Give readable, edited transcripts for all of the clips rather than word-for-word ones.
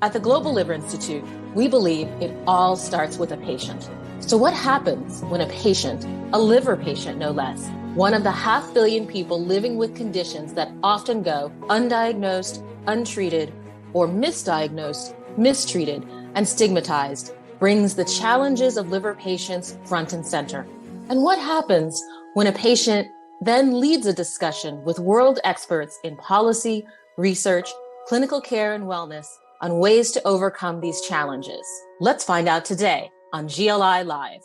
At the Global Liver Institute, we believe it all starts with a patient. So what happens when a patient, a liver patient no less, one of the 500 million people living with conditions that often go undiagnosed, untreated, or misdiagnosed, mistreated, and stigmatized, brings the challenges of liver patients front and center? And what happens when a patient then leads a discussion with world experts in policy, research, clinical care, and wellness on ways to overcome these challenges? Let's find out today on GLI Live.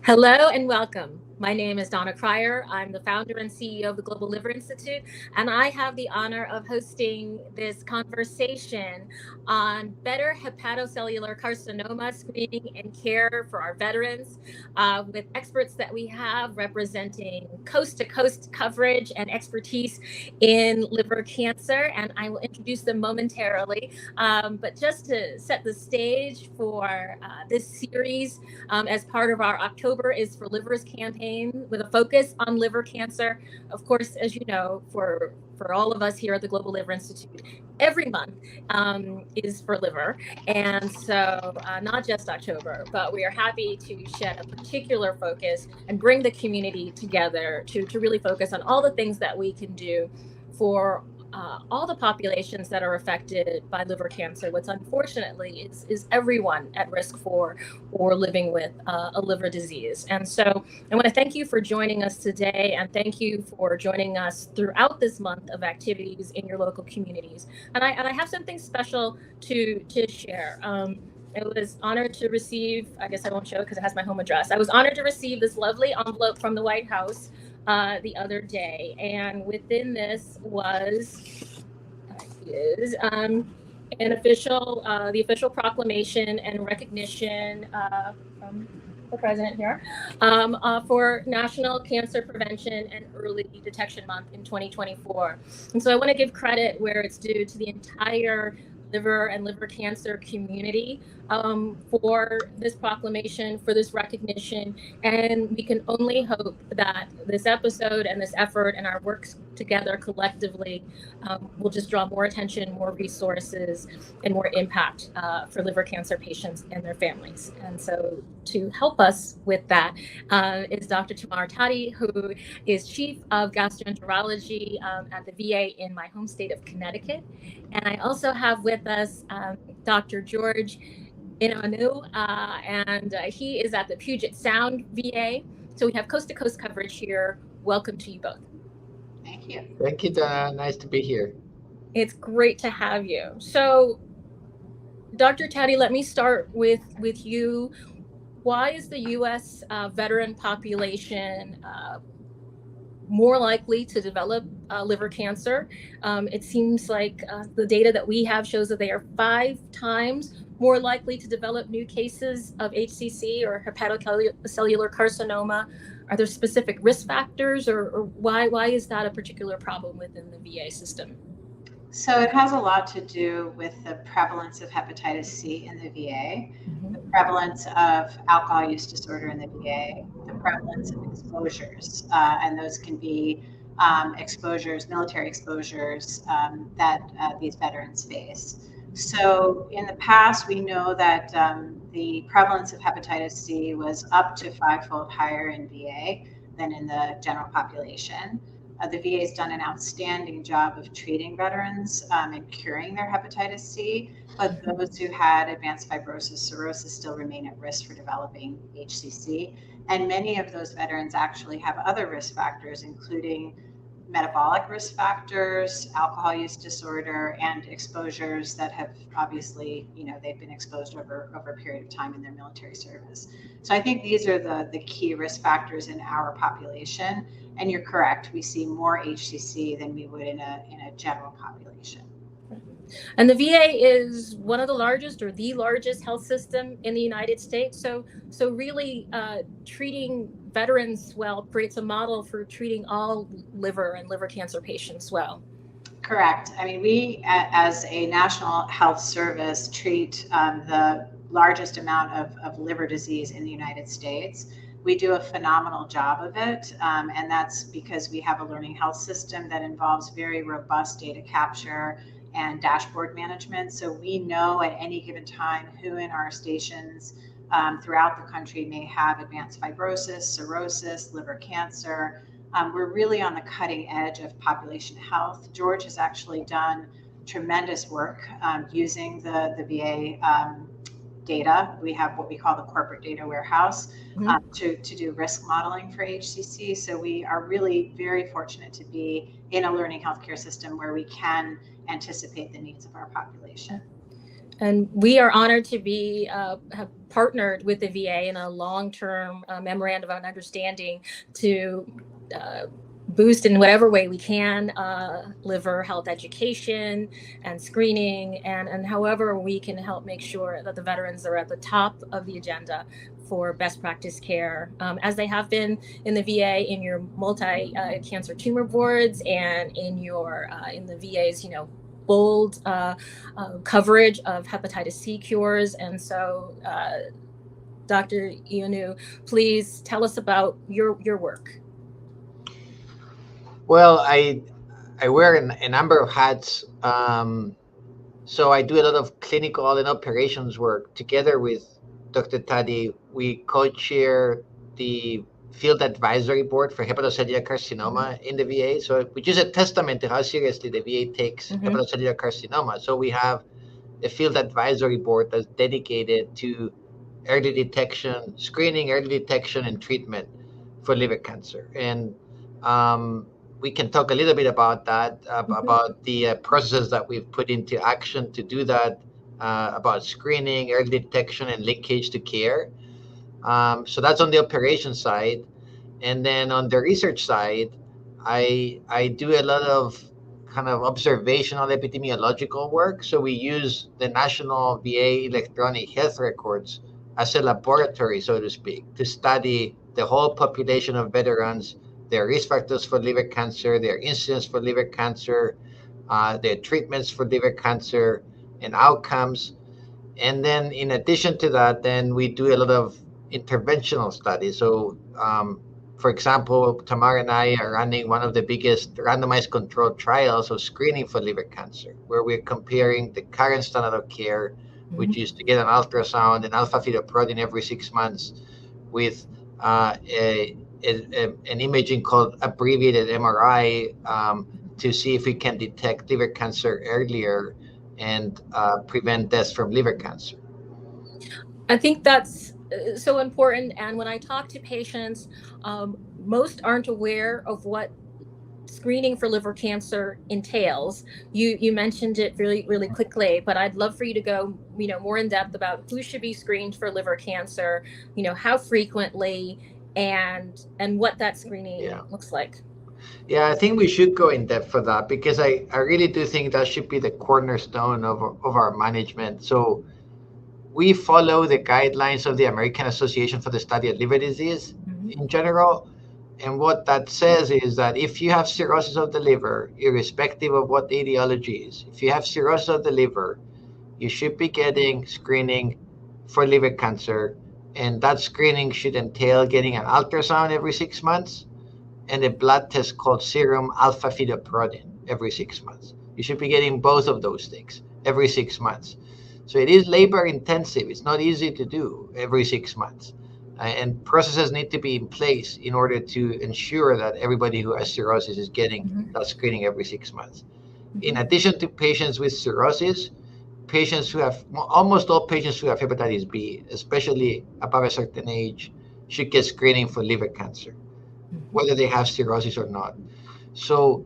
Hello and welcome. My name is Donna R. I'm the founder and CEO of the Global Liver Institute, and I have the honor of hosting this conversation on better hepatocellular carcinoma screening and care for our veterans with experts that we have representing coast-to-coast coverage and expertise in liver cancer, and I will introduce them momentarily. But just to set the stage for this series, as part of our October is for Livers campaign with a focus on liver cancer. Of course, as you know, for all of us here at the Global Liver Institute, every month is for liver. And so not just October, but we are happy to shed a particular focus and bring the community together to really focus on all the things that we can do for all the populations that are affected by liver cancer, which unfortunately is everyone at risk for or living with a liver disease. And so I want to thank you for joining us today, and thank you for joining us throughout this month of activities in your local communities. And I have something special to share. I was honored to receive, I guess I won't show it because it has my home address. I was honored to receive this lovely envelope from the White House the other day, and within this was the official proclamation and recognition from the president here for National Cancer Prevention and Early Detection Month in 2024. And so I want to give credit where it's due to the entire liver and liver cancer community for this proclamation, for this recognition. And we can only hope that this episode and this effort and our work together collectively will just draw more attention, more resources, and more impact for liver cancer patients and their families. And so to help us with that is Dr. Tamar Taddei, who is Chief of Gastroenterology at the VA in my home state of Connecticut. And I also have with us Dr. George Ioannou, and he is at the Puget Sound VA. So we have coast-to-coast coverage here. Welcome to you both. Thank you. Thank you, Donna. Nice to be here. It's great to have you. So, Dr. Taddei, let me start with you. Why is the U.S. Veteran population more likely to develop liver cancer? It seems like the data that we have shows that they are 5 times more likely to develop new cases of HCC or hepatocellular carcinoma. Are there specific risk factors, or why is that a particular problem within the VA system? So it has a lot to do with the prevalence of hepatitis C in the VA, the prevalence of alcohol use disorder in the VA, the prevalence of exposures, and those can be exposures, military exposures that these veterans face. So in the past, we know that the prevalence of hepatitis C was up to 5-fold higher in VA than in the general population. The VA has done an outstanding job of treating veterans and curing their hepatitis C, but those who had advanced fibrosis, cirrhosis still remain at risk for developing HCC. And many of those veterans actually have other risk factors, including metabolic risk factors, alcohol use disorder, and exposures that have obviously, they've been exposed over a period of time in their military service. So I think these are the key risk factors in our population. And you're correct, we see more HCC than we would in a general population. And the VA is one of the largest or the largest health system in the United States. So really treating veterans well creates a model for treating all liver and liver cancer patients well. Correct. I mean, we as a national health service treat the largest amount of liver disease in the United States. we do a phenomenal job of it. And that's because we have a learning health system that involves very robust data capture and dashboard management. So we know at any given time who in our stations throughout the country may have advanced fibrosis, cirrhosis, liver cancer. We're really on the cutting edge of population health. George has actually done tremendous work using the VA data. We have what we call the corporate data warehouse to do risk modeling for HCC. So we are really very fortunate to be in a learning healthcare system where we can anticipate the needs of our population. And we are honored to be have partnered with the VA in a long-term memorandum of understanding to boost in whatever way we can liver health education and screening, and however we can help make sure that the veterans are at the top of the agenda for best practice care, as they have been in the VA in your multi-cancer tumor boards and in your in the VA's bold coverage of hepatitis C cures. And so, Dr. Ioannou, please tell us about your work. Well, I wear a number of hats. So I do a lot of clinical and operations work together with Dr. Taddei. We co-chair the Field Advisory Board for hepatocellular carcinoma in the VA. So, which is a testament to how seriously the VA takes hepatocellular carcinoma. So we have a Field Advisory Board that's dedicated to early detection, screening, early detection, and treatment for liver cancer. And we can talk a little bit about that, about the processes that we've put into action to do that, about screening, early detection, and linkage to care. So that's on the operations side. And then on the research side, I do a lot of kind of observational epidemiological work. So we use the National VA electronic health records as a laboratory, so to speak, to study the whole population of veterans, their risk factors for liver cancer, their incidence for liver cancer, their treatments for liver cancer, and outcomes. And then in addition to that, then we do a lot of interventional studies. So, for example, Tamar and I are running one of the biggest randomized controlled trials of screening for liver cancer, where we're comparing the current standard of care, which is to get an ultrasound and alpha-fetoprotein every 6 months, with an imaging called abbreviated MRI to see if we can detect liver cancer earlier and prevent deaths from liver cancer. I think that's so important. And when I talk to patients, most aren't aware of what screening for liver cancer entails. You mentioned it really quickly, but I'd love for you to go more in depth about who should be screened for liver cancer, how frequently, and what that screening looks like. Yeah, I think we should go in depth for that, because I really do think that should be the cornerstone of our management. So we follow the guidelines of the American Association for the Study of Liver Disease in general. And what that says is that if you have cirrhosis of the liver, irrespective of what the etiology is, if you have cirrhosis of the liver, you should be getting screening for liver cancer. And that screening should entail getting an ultrasound every 6 months and a blood test called serum alpha-fetoprotein every 6 months. You should be getting both of those things every 6 months. So it is labor intensive. It's not easy to do every 6 months. And processes need to be in place in order to ensure that everybody who has cirrhosis is getting that screening every 6 months. In addition to patients with cirrhosis, almost all patients who have hepatitis B, especially above a certain age, should get screening for liver cancer, whether they have cirrhosis or not. So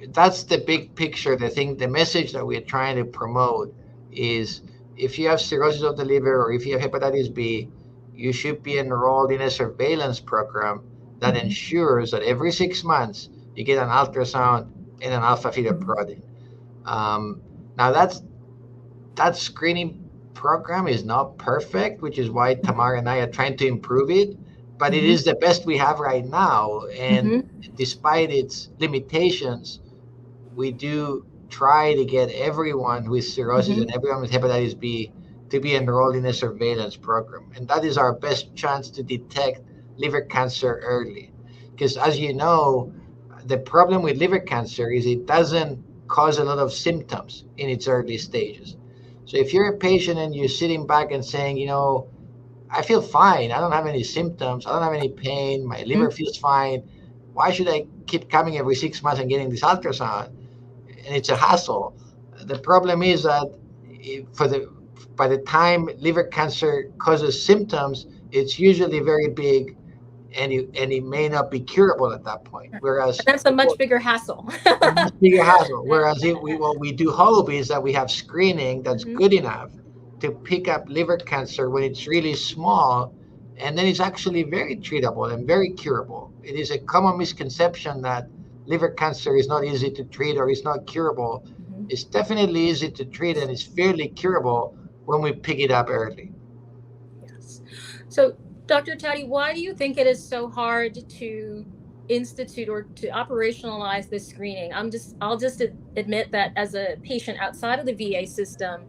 that's the big picture. The message that we're trying to promote is, if you have cirrhosis of the liver or if you have hepatitis B, you should be enrolled in a surveillance program that ensures that every 6 months you get an ultrasound and an alpha-fetoprotein. Now that screening program is not perfect, which is why Tamar and I are trying to improve it, but it is the best we have right now. And despite its limitations, we do try to get everyone with cirrhosis and everyone with hepatitis B to be enrolled in a surveillance program. And that is our best chance to detect liver cancer early. Because as you know, the problem with liver cancer is it doesn't cause a lot of symptoms in its early stages. So if you're a patient and you're sitting back and saying, I feel fine, I don't have any symptoms, I don't have any pain, my liver feels fine, why should I keep coming every 6 months and getting this ultrasound? And it's a hassle. The problem is that by the time liver cancer causes symptoms, it's usually very big, and it may not be curable at that point. Whereas that's a much bigger hassle. much bigger hassle. Whereas what we do hope is that we have screening that's good enough to pick up liver cancer when it's really small, and then it's actually very treatable and very curable. It is a common misconception that liver cancer is not easy to treat or is not curable. It's definitely easy to treat, and it's fairly curable when we pick it up early. Yes. So, Dr. Taddei, why do you think it is so hard to institute or to operationalize this screening? I'll just admit that as a patient outside of the VA system,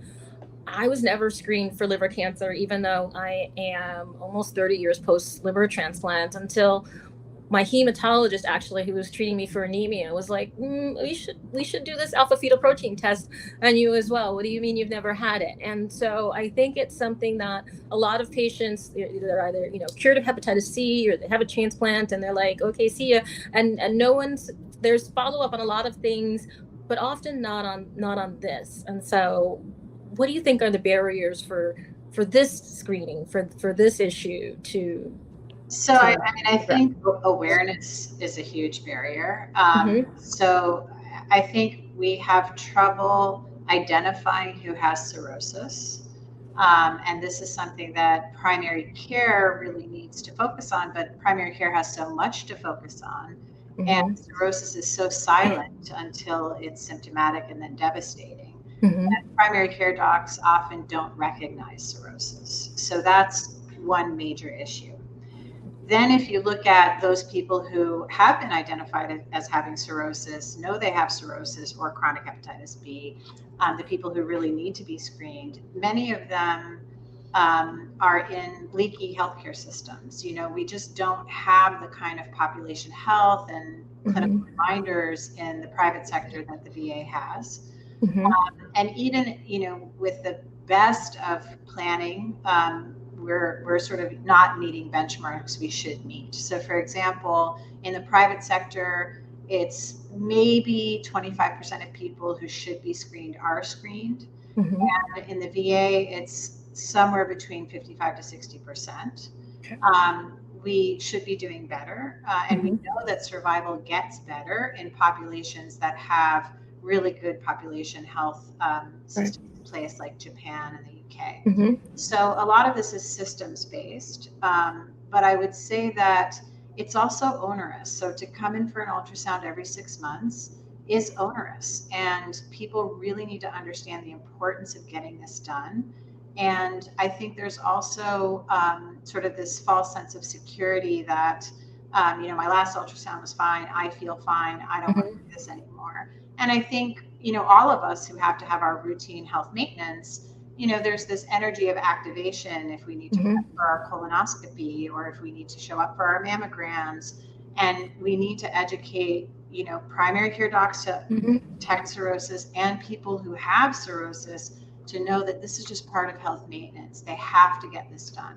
I was never screened for liver cancer, even though I am almost 30 years post liver transplant, until my hematologist, actually, who was treating me for anemia, was like, we should do this alpha fetoprotein test on you as well. What do you mean you've never had it? And so I think it's something that a lot of patients, they're either cured of hepatitis C or they have a transplant and they're like, okay, see ya. And there's follow up on a lot of things, but often not on this. And so, what do you think are the barriers for this screening, for this issue to? So I think awareness is a huge barrier. So I think we have trouble identifying who has cirrhosis. And this is something that primary care really needs to focus on, but primary care has so much to focus on. And cirrhosis is so silent until it's symptomatic and then devastating. And primary care docs often don't recognize cirrhosis. So that's one major issue. Then if you look at those people who have been identified as having cirrhosis, know they have cirrhosis or chronic hepatitis B, the people who really need to be screened, many of them are in leaky healthcare systems. We just don't have the kind of population health and clinical reminders in the private sector that the VA has. And even, with the best of planning, we're sort of not meeting benchmarks we should meet. So for example, in the private sector, it's maybe 25% of people who should be screened are screened. And in the VA, it's somewhere between 55 to 60%. We should be doing better. And we know that survival gets better in populations that have really good population health systems in place, like Japan and the UK. So a lot of this is systems based, but I would say that it's also onerous. So to come in for an ultrasound every 6 months is onerous, and people really need to understand the importance of getting this done. And I think there's also sort of this false sense of security that, my last ultrasound was fine, I feel fine, I don't want to do this anymore. And I think, all of us who have to have our routine health maintenance, there's this energy of activation if we need to go for our colonoscopy or if we need to show up for our mammograms. And we need to educate, primary care docs to detect cirrhosis and people who have cirrhosis to know that this is just part of health maintenance. They have to get this done.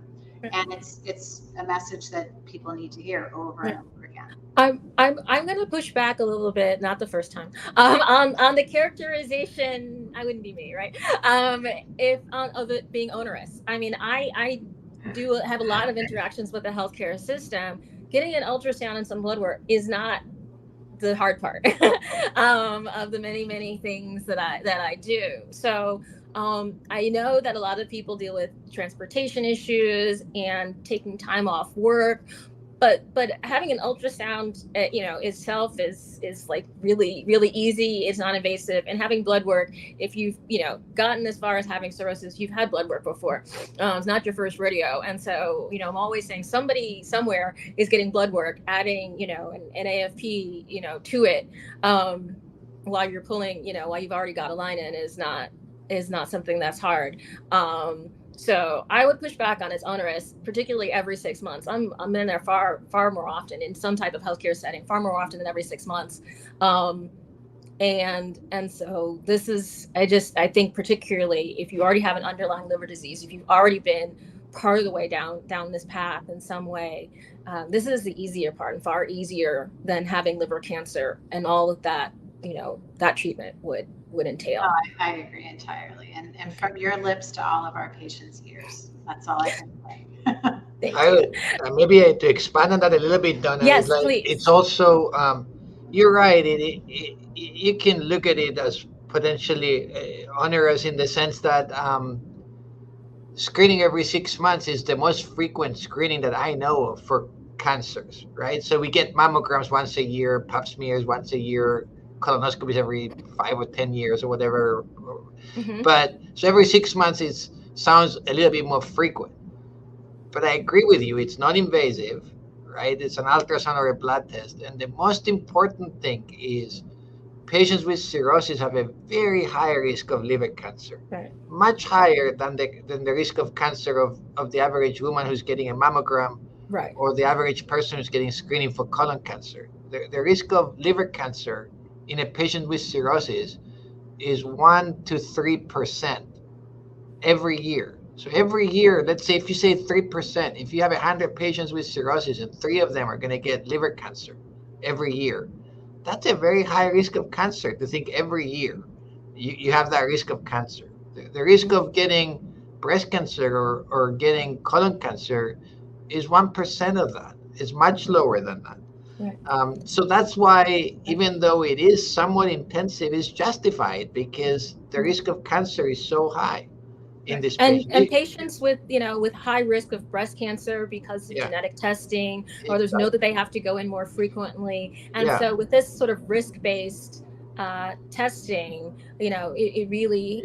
And it's a message that people need to hear over and over again. I'm going to push back a little bit, not the first time, on the characterization. I wouldn't be me, right? Of it being onerous. I mean, I do have a lot of interactions with the healthcare system. Getting an ultrasound and some blood work is not the hard part of the many things that I do. So I know that a lot of people deal with transportation issues and taking time off work, but having an ultrasound, itself is like really easy. It's non-invasive, and having blood work, if you've gotten as far as having cirrhosis, you've had blood work before. It's not your first rodeo, and so I'm always saying somebody somewhere is getting blood work, adding an AFP to it while you're pulling while you've already got a line in is not is not something that's hard. So I would push back on it's onerous, particularly every 6 months. I'm in there far more often in some type of healthcare setting, far more often than every 6 months. And so this is, I think particularly if you already have an underlying liver disease, if you've already been part of the way down this path in some way, this is the easier part, and far easier than having liver cancer and all of that, that treatment would entail. Oh, I agree entirely. And from your lips to all of our patients' ears, that's all I can say. Maybe to expand on that a little bit, Donna. Yes, please. It's also, you're right. You can look at it as potentially onerous in the sense that screening every 6 months is the most frequent screening that I know of for cancers, right? So we get mammograms once a year, pap smears once a year, colonoscopies every 5 or 10 years or whatever. But so every 6 months sounds a little bit more frequent. But I agree with you, it's not invasive, right? It's an ultrasound or a blood test. And the most important thing is patients with cirrhosis have a very high risk of liver cancer, much higher than the risk of cancer of the average woman who's getting a mammogram, or the average person who's getting screening for colon cancer. The risk of liver cancer in a patient with cirrhosis is 1 to 3% every year. So every year, let's say if you say 3%, if you have 100 patients with cirrhosis and 3 of them are going to get liver cancer every year, that's a very high risk of cancer. To think every year you have that risk of cancer. The risk of getting breast cancer or getting colon cancer is 1% of that. It's much lower than that. So that's why, even though it is somewhat intensive, it's justified because the risk of cancer is so high in this patient. And patients with high risk of breast cancer because of genetic testing, or others know that they have to go in more frequently. And so with this sort of risk-based testing, it really,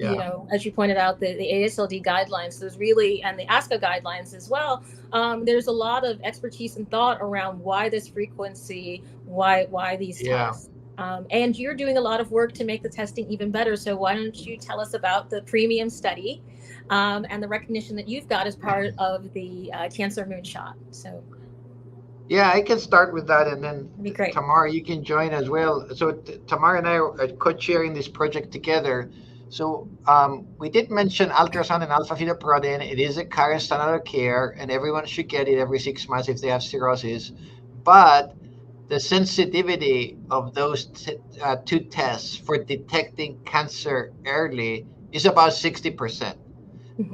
as you pointed out, the AASLD guidelines, there's really, and the ASCO guidelines as well, there's a lot of expertise and thought around why this frequency, why these tests. And you're doing a lot of work to make the testing even better. So why don't you tell us about the premium study and the recognition that you've got as part of the Cancer Moonshot? So. Yeah, I can start with that, and then be great. Tamar, you can join as well. So Tamar and I are co-chairing this project together. So we did mention ultrasound and alpha-fetoprotein. It is a current standard of care, and everyone should get it every 6 months if they have cirrhosis. But the sensitivity of those 2 tests for detecting cancer early is about 60%.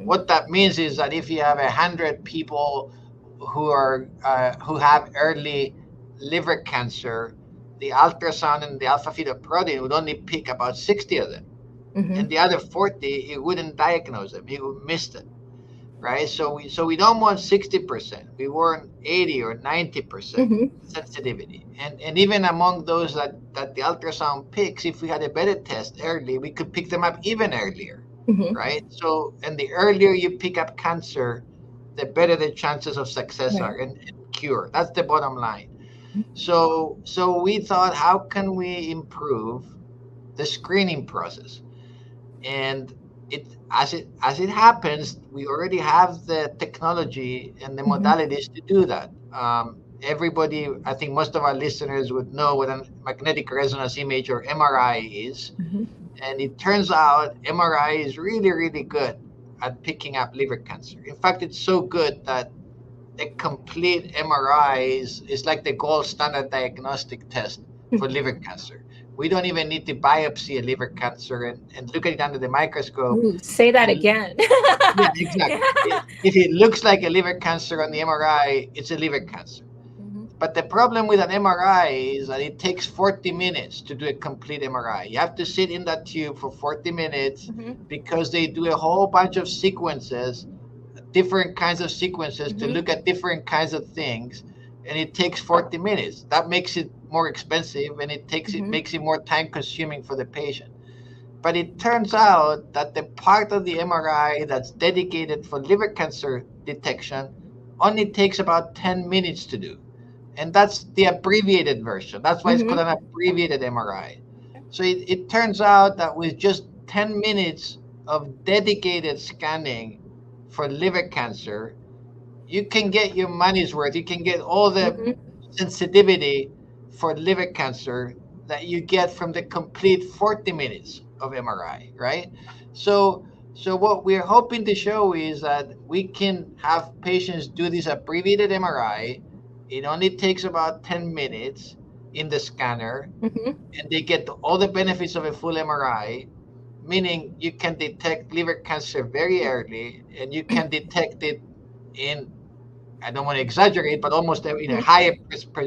What that means is that if you have 100 people who have early liver cancer, the ultrasound and the alpha-fetoprotein would only pick about 60 of them. And the other 40, it wouldn't diagnose them. It would miss them, right? So we don't want 60%. We want 80 or 90% sensitivity. And even among those that the ultrasound picks, if we had a better test early, we could pick them up even earlier, right? So, and the earlier you pick up cancer, the better the chances of success are and cure. That's the bottom line. So we thought, how can we improve the screening process? And as it happens, we already have the technology and the modalities to do that. Everybody, I think most of our listeners would know what a magnetic resonance image or MRI is. And it turns out MRI is really, really good at picking up liver cancer. In fact, it's so good that a complete MRI is like the gold standard diagnostic test for liver cancer. We don't even need to biopsy a liver cancer and look at it under the microscope. Ooh, say that again. Yeah, exactly. If it looks like a liver cancer on the MRI, it's a liver cancer. But the problem with an MRI is that it takes 40 minutes to do a complete MRI. You have to sit in that tube for 40 minutes because they do a whole bunch of sequences, different kinds of sequences to look at different kinds of things. And it takes 40 minutes. That makes it more expensive, and it makes it more time consuming for the patient. But it turns out that the part of the MRI that's dedicated for liver cancer detection only takes about 10 minutes to do. And that's the abbreviated version. That's why it's called an abbreviated MRI. So it turns out that with just 10 minutes of dedicated scanning for liver cancer, you can get your money's worth. You can get all the sensitivity for liver cancer that you get from the complete 40 minutes of MRI, right? So, so what we're hoping to show is that we can have patients do this abbreviated MRI. It only takes about 10 minutes in the scanner, and they get all the benefits of a full MRI, meaning you can detect liver cancer very early, and you can detect it in, I don't want to exaggerate, but almost higher,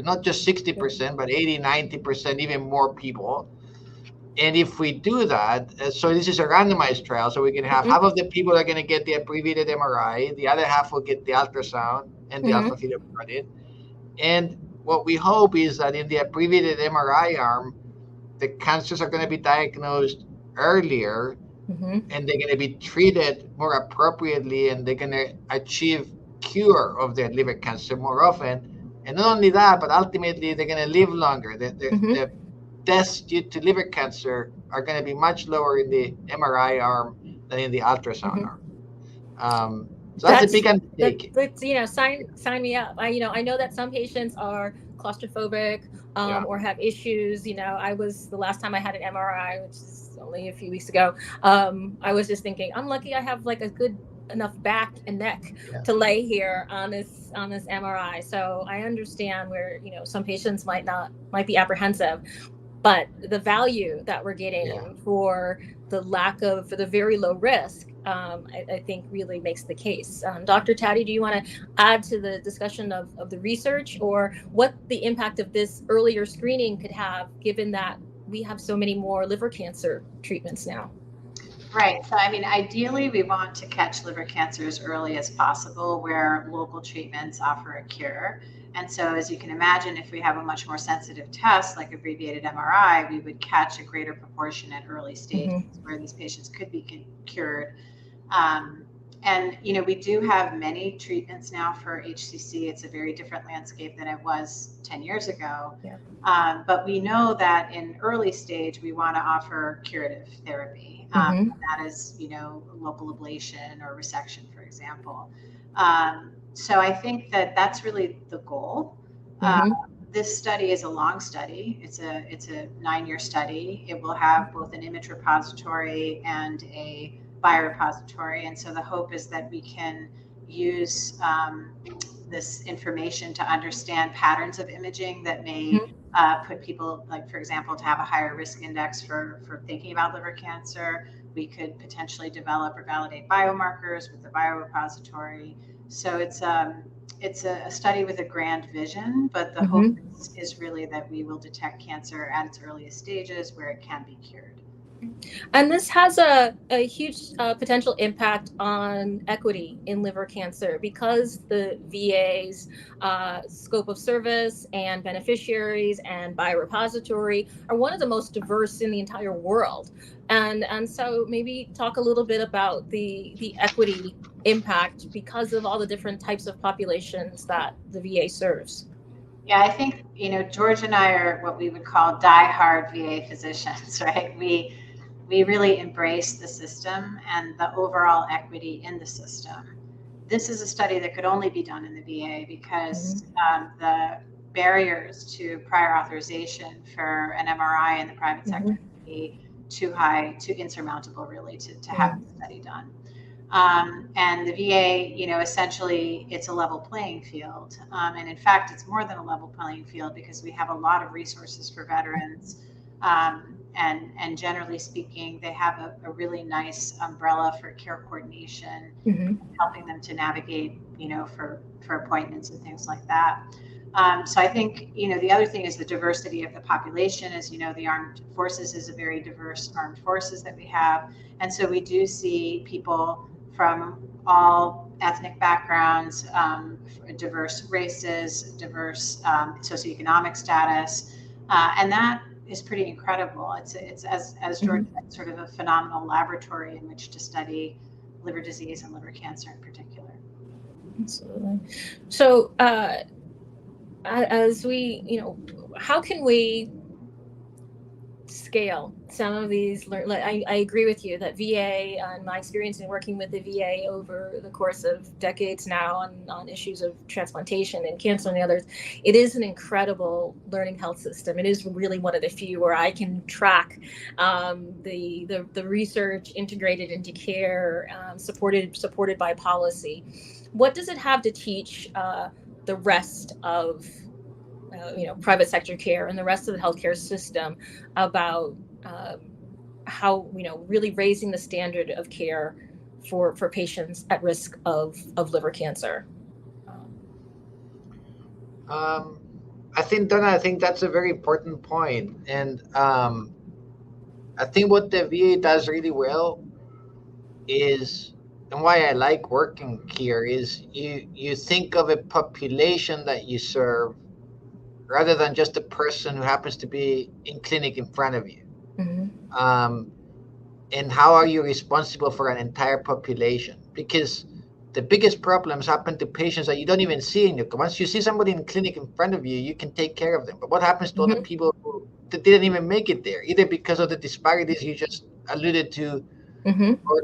not just 60%, but 80, 90%, even more people. And if we do that, so this is a randomized trial, so we can have half of the people are going to get the abbreviated MRI, the other half will get the ultrasound and the alpha fetoprotein. And what we hope is that in the abbreviated MRI arm, the cancers are going to be diagnosed earlier, and they're going to be treated more appropriately, and they're going to achieve cure of their liver cancer more often. And not only that, but ultimately they're going to live longer. The deaths due to liver cancer are going to be much lower in the MRI arm than in the ultrasound arm. So that's a big undertaking. Sign me up. I know that some patients are claustrophobic or have issues. The last time I had an MRI, which is only a few weeks ago, I was just thinking, I'm lucky I have like a good enough back and neck to lay here on this MRI. So I understand where, some patients might be apprehensive, but the value that we're getting for the very low risk, I think really makes the case. Dr. Taddei, do you want to add to the discussion of the research, or what the impact of this earlier screening could have, given that we have so many more liver cancer treatments now? Right. So, ideally, we want to catch liver cancer as early as possible, where local treatments offer a cure. And so, as you can imagine, if we have a much more sensitive test like abbreviated MRI, we would catch a greater proportion at early stages where these patients could be cured. And, we do have many treatments now for HCC. It's a very different landscape than it was 10 years ago. But we know that in early stage, we want to offer curative therapy. That is, local ablation or resection, for example. So I think that that's really the goal. This study is a long study. It's a 9-year study. It will have both an image repository and a biorepository. And so the hope is that we can use this information to understand patterns of imaging that may put people, like, for example, to have a higher risk index for thinking about liver cancer. We could potentially develop or validate biomarkers with the biorepository. So it's a study with a grand vision, but the hope is really that we will detect cancer at its earliest stages where it can be cured. And this has a huge potential impact on equity in liver cancer, because the VA's scope of service and beneficiaries and biorepository are one of the most diverse in the entire world. And so maybe talk a little bit about the equity impact because of all the different types of populations that the VA serves. Yeah, I think, George and I are what we would call diehard VA physicians, right? We really embrace the system and the overall equity in the system. This is a study that could only be done in the VA because the barriers to prior authorization for an MRI in the private sector would be too high, too insurmountable, really, to have the study done. And the VA, essentially, it's a level playing field. And in fact, it's more than a level playing field because we have a lot of resources for veterans. And generally speaking, they have a really nice umbrella for care coordination, helping them to navigate, for appointments and things like that. So I think, the other thing is the diversity of the population. As you know, the armed forces is a very diverse armed forces that we have. And so we do see people from all ethnic backgrounds, diverse races, diverse socioeconomic status. And that is pretty incredible. It's as George said, sort of a phenomenal laboratory in which to study liver disease and liver cancer in particular. Absolutely. So as we, how can we scale some of these. I agree with you that VA, and my experience in working with the VA over the course of decades now on issues of transplantation and cancer and the others, it is an incredible learning health system. It is really one of the few where I can track the research integrated into care, supported by policy. What does it have to teach the rest of private sector care and the rest of the healthcare system about how, really raising the standard of care for patients at risk of liver cancer? I think, Donna, that's a very important point. And I think what the VA does really well is, and why I like working here, is you think of a population that you serve rather than just a person who happens to be in clinic in front of you. Mm-hmm. And how are you responsible for an entire population? Because the biggest problems happen to patients that you don't even see in your. Once you see somebody in clinic in front of you, you can take care of them. But what happens to mm-hmm. other people who didn't even make it there, either because of the disparities you just alluded to, mm-hmm. or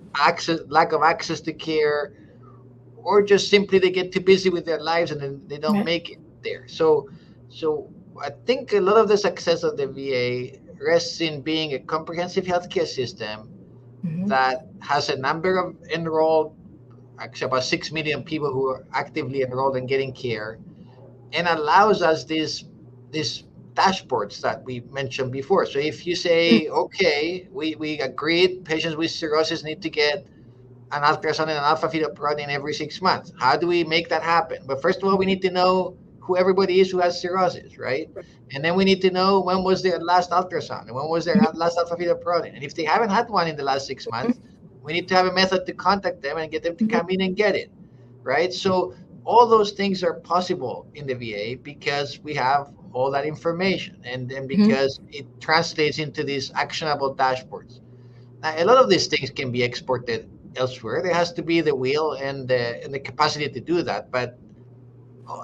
lack of access to care, or just simply they get too busy with their lives and then they don't make it there. So I think a lot of the success of the VA rests in being a comprehensive healthcare system mm-hmm. that has a number of enrolled, actually about 6 million people who are actively enrolled and getting care, and allows us these dashboards that we mentioned before. So if you say, okay, we agreed patients with cirrhosis need to get an ultrasound and an alpha-fetoprotein every 6 months. How do we make that happen? But first of all, we need to know who everybody is who has cirrhosis, right? And then we need to know when was their last ultrasound and when was their last alpha-fetoprotein. And if they haven't had one in the last 6 months, we need to have a method to contact them and get them to come in and get it, right? So all those things are possible in the VA because we have all that information and because it translates into these actionable dashboards. Now, a lot of these things can be exported elsewhere. There has to be the will and the capacity to do that. But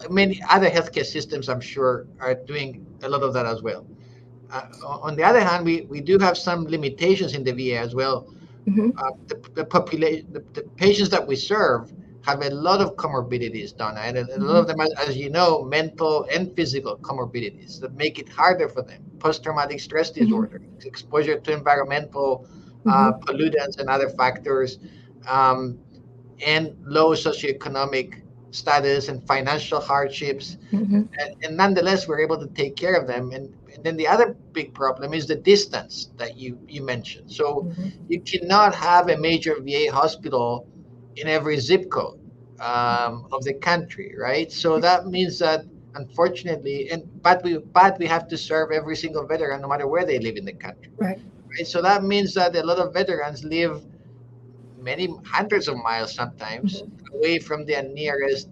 many other healthcare systems, I'm sure, are doing a lot of that as well. On the other hand, we do have some limitations in the VA as well. Mm-hmm. The patients that we serve have a lot of comorbidities, Donna, and a lot of them, as you know, mental and physical comorbidities that make it harder for them. Post-traumatic stress disorder, exposure to environmental pollutants and other factors, and low socioeconomic status and financial hardships. And nonetheless, we're able to take care of them. And then the other big problem is the distance that you mentioned. So you cannot have a major VA hospital in every zip code of the country, right? So that means that, unfortunately, but we have to serve every single veteran no matter where they live in the country. Right. So that means that a lot of veterans live many hundreds of miles sometimes away from their nearest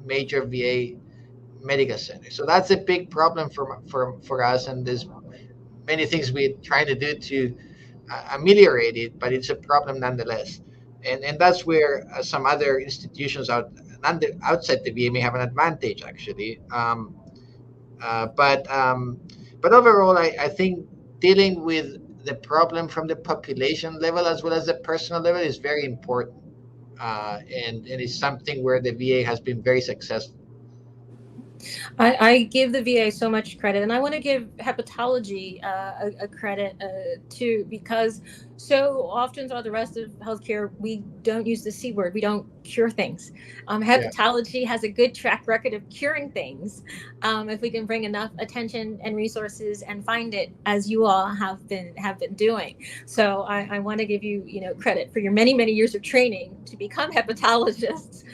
major VA medical center. So that's a big problem for us, and there's many things we're trying to do to ameliorate it, but it's a problem nonetheless. And that's where some other institutions outside the VA may have an advantage, actually. But overall, I think dealing with the problem from the population level as well as the personal level is very important, and it's something where the VA has been very successful. I give the VA so much credit, and I want to give hepatology a credit too, because so often throughout the rest of healthcare, we don't use the C word. We don't cure things. Hepatology has a good track record of curing things if we can bring enough attention and resources and find it, as you all have been doing. So I want to give you credit for your many years of training to become hepatologists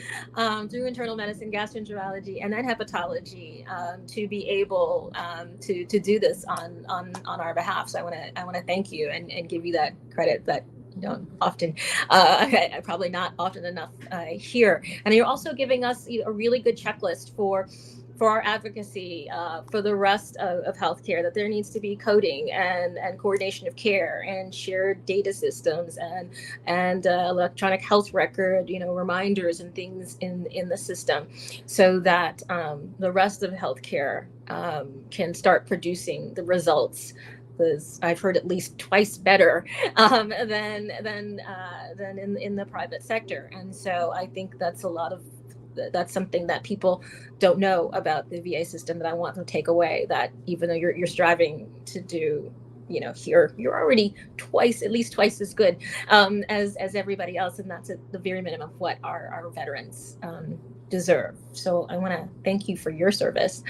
through internal medicine, gastroenterology, and then hepatology to be able to do this on our behalf. So I want to thank you and give you that credit that you don't often, probably not often enough hear. And you're also giving us a really good checklist for our advocacy for the rest of healthcare, that there needs to be coding and coordination of care and shared data systems and electronic health record, reminders and things in the system, so that the rest of healthcare can start producing the results I've heard at least twice better than in the private sector. And so I think that's something that people don't know about the VA system that I want them to take away, that even though you're striving to do, here, you're already at least twice as good as everybody else. And that's at the very minimum of what our veterans deserve. So I want to thank you for your service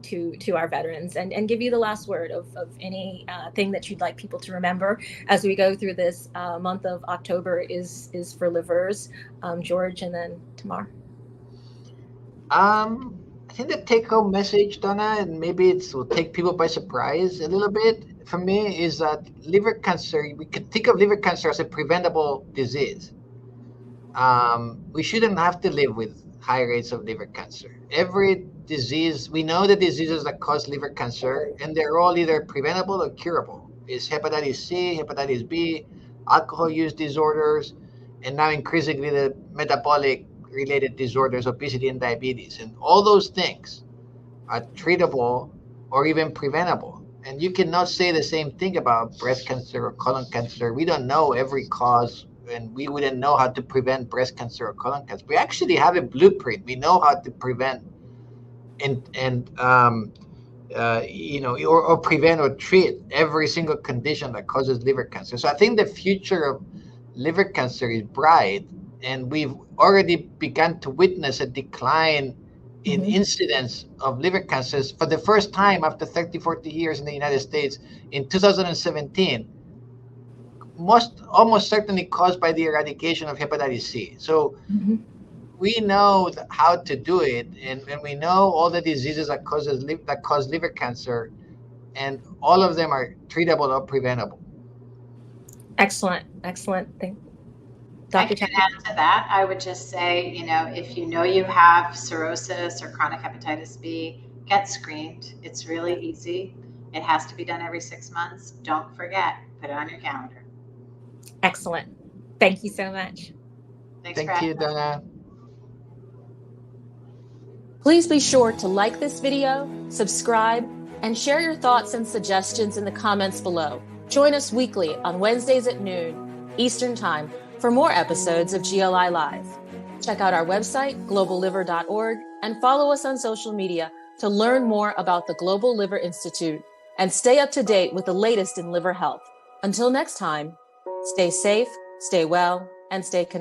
to our veterans, and give you the last word of any thing that you'd like people to remember as we go through this month of October is for livers. George, and then Tamar. I think the take-home message, Donna, and maybe it will take people by surprise a little bit for me, is that liver cancer, we can think of liver cancer as a preventable disease. We shouldn't have to live with high rates of liver cancer. Every disease, we know the diseases that cause liver cancer, and they're all either preventable or curable. It's hepatitis C, hepatitis B, alcohol use disorders, and now increasingly the metabolic related disorders, obesity and diabetes. And all those things are treatable or even preventable. And you cannot say the same thing about breast cancer or colon cancer. We don't know every cause, and we wouldn't know how to prevent breast cancer or colon cancer. We actually have a blueprint. We know how to prevent or prevent or treat every single condition that causes liver cancer. So I think the future of liver cancer is bright, and we've already begun to witness a decline in incidence of liver cancers for the first time after 30, 40 years in the United States in 2017. Almost certainly caused by the eradication of hepatitis C. So we know how to do it, and we know all the diseases that cause liver cancer, and all of them are treatable or preventable. Excellent thing. Dr. I can add to that. I would just say, if you have cirrhosis or chronic hepatitis B, get screened. It's really easy. It has to be done every 6 months. Don't forget, put it on your calendar. Excellent. Thank you so much. Thank you, Donna. Please be sure to like this video, subscribe, and share your thoughts and suggestions in the comments below. Join us weekly on Wednesdays at noon Eastern Time for more episodes of GLI Live. Check out our website, globalliver.org, and follow us on social media to learn more about the Global Liver Institute and stay up to date with the latest in liver health. Until next time, stay safe, stay well, and stay connected.